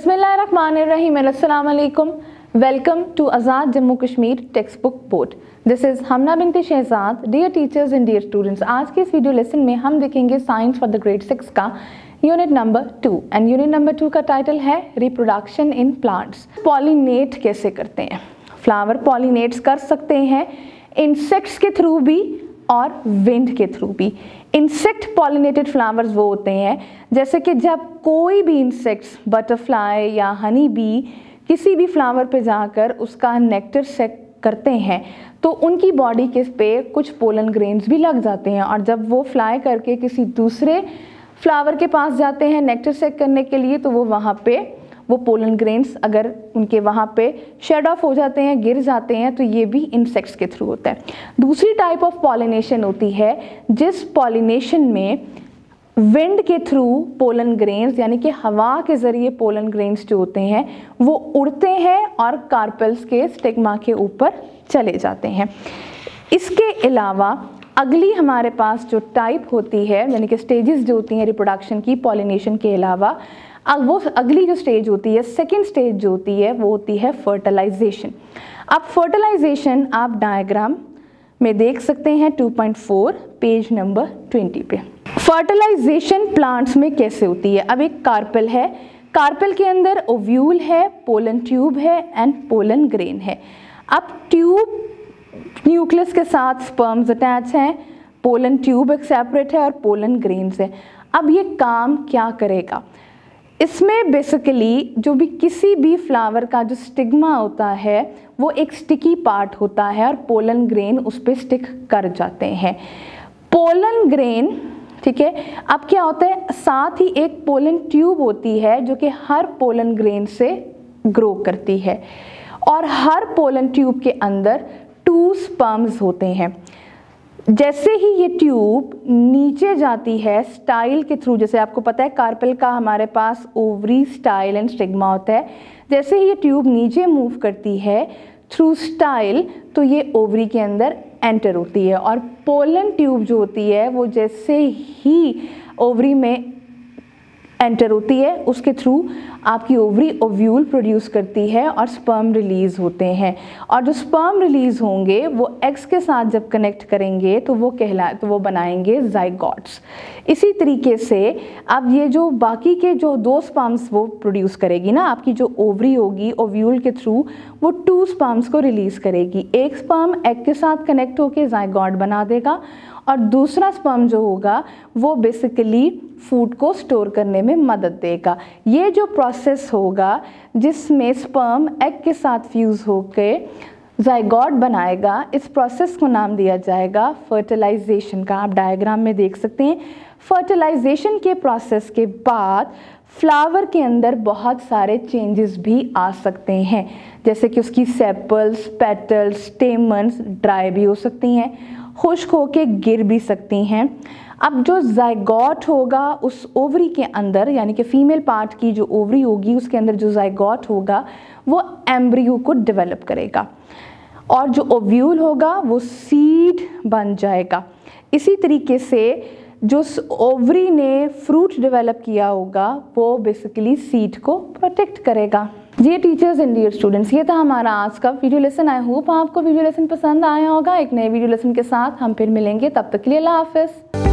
बिस्मिल्लाहिर्रहमानिर्रहीम, अस्सलाम वालेकुम। Welcome to Azad Jammu Kashmir text book board. This is Hamna Binte Shahzad. Dear teachers and dear students, आज के इस वीडियो लेसन में हम देखेंगे साइंस फॉर द ग्रेड 6 का unit number 2 and unit number 2 का टाइटल है रिप्रोडक्शन इन प्लांट्स। पॉलिनेट कैसे करते हैं? फ्लावर पॉलिनेट्स कर सकते हैं इंसेक्ट्स के थ्रू भी और विंड के थ्रू भी। इंसेक्ट पॉलिनेटेड फ्लावर्स वो होते हैं जैसे कि जब कोई भी इंसेक्ट्स, बटरफ्लाई या हनी बी किसी भी फ्लावर पे जाकर उसका नेक्टर सेक करते हैं तो उनकी बॉडी के पे कुछ पोलन ग्रेन्स भी लग जाते हैं, और जब वो फ्लाई करके किसी दूसरे फ्लावर के पास जाते हैं नेक्टर सेक करने के लिए तो वो वहाँ पे वो पोलन ग्रेन्स अगर उनके वहाँ पे शेड ऑफ हो जाते हैं, गिर जाते हैं, तो ये भी इंसेक्ट्स के थ्रू होता है। दूसरी टाइप ऑफ पॉलिनेशन होती है जिस पॉलिनेशन में विंड के थ्रू पोलन ग्रेन्स यानी कि हवा के ज़रिए पोलन ग्रेन्स जो होते हैं वो उड़ते हैं और कार्पेल्स के स्टिग्मा के ऊपर चले जाते हैं। इसके अलावा अगली हमारे पास जो टाइप होती है यानी कि स्टेजेस जो होती हैं रिप्रोडक्शन की पॉलिनेशन के अलावा, अब वो अगली जो स्टेज होती है, सेकेंड स्टेज जो होती है वो होती है फर्टिलाइजेशन। अब फर्टिलाइजेशन आप डायग्राम में देख सकते हैं 2.4 पेज नंबर 20 पे। फर्टिलाइजेशन प्लांट्स में कैसे होती है? अब एक कार्पेल है, कार्पेल के अंदर ओव्यूल है, पोलन ट्यूब है एंड पोलन ग्रेन है। अब ट्यूब न्यूक्लियस के साथ स्पर्म्स अटैच हैं, पोलन ट्यूब एक सेपरेट है और पोलन ग्रेन्स है। अब ये काम क्या करेगा? इसमें बेसिकली जो भी किसी भी फ्लावर का जो स्टिग्मा होता है वो एक स्टिकी पार्ट होता है और पोलन ग्रेन उस पर स्टिक कर जाते हैं। पोलन ग्रेन, ठीक है, अब क्या होता है, साथ ही एक पोलन ट्यूब होती है जो कि हर पोलन ग्रेन से ग्रो करती है, और हर पोलन ट्यूब के अंदर 2 स्पर्म्स होते हैं। जैसे ही ये ट्यूब नीचे जाती है स्टाइल के थ्रू, जैसे आपको पता है कार्पेल का हमारे पास ओवरी, स्टाइल एंड स्टिग्मा होता है, जैसे ही ये ट्यूब नीचे मूव करती है थ्रू स्टाइल तो ये ओवरी के अंदर एंटर होती है, और पोलन ट्यूब जो होती है वो जैसे ही ओवरी में एंटर होती है उसके थ्रू आपकी ओवरी ओव्यूल प्रोड्यूस करती है और स्पर्म रिलीज़ होते हैं, और जो स्पर्म रिलीज़ होंगे वो एग्स के साथ जब कनेक्ट करेंगे तो वो बनाएंगे जाइगोट्स। इसी तरीके से अब ये जो बाकी के जो 2 स्पर्म्स वो प्रोड्यूस करेगी ना, आपकी जो ओवरी होगी ओव्यूल के थ्रू वो 2 स्पर्म्स को रिलीज़ करेगी। एक स्पर्म एग के साथ कनेक्ट होकर जाइगोट बना देगा और दूसरा स्पर्म जो होगा वो बेसिकली फूड को स्टोर करने में मदद देगा। ये जो प्रोसेस होगा जिसमें स्पर्म एग के साथ फ्यूज़ होकर जाइगोट बनाएगा, इस प्रोसेस को नाम दिया जाएगा फर्टिलाइजेशन का। आप डायग्राम में देख सकते हैं। फर्टिलाइजेशन के प्रोसेस के बाद फ्लावर के अंदर बहुत सारे चेंजेस भी आ सकते हैं, जैसे कि उसकी सेपल्स, पेटल्स, स्टेमन्स ड्राई भी हो सकती हैं, खुश्क होके गिर भी सकती हैं। अब जो जाइगोट होगा उस ओवरी के अंदर यानी कि फीमेल पार्ट की जो ओवरी होगी उसके अंदर जो जाइगोट होगा वो एम्ब्रियो को डेवलप करेगा, और जो ओव्यूल होगा वो सीड बन जाएगा। इसी तरीके से जो ओवरी ने फ्रूट डेवलप किया होगा वो बेसिकली सीड को प्रोटेक्ट करेगा। जी टीचर्स एंड डियर स्टूडेंट्स, ये था हमारा आज का वीडियो लेसन। आई होप आपको वीडियो लेसन पसंद आया होगा। एक नए वीडियो लेसन के साथ हम फिर मिलेंगे, तब तक के लिए अल्लाह हाफिज़।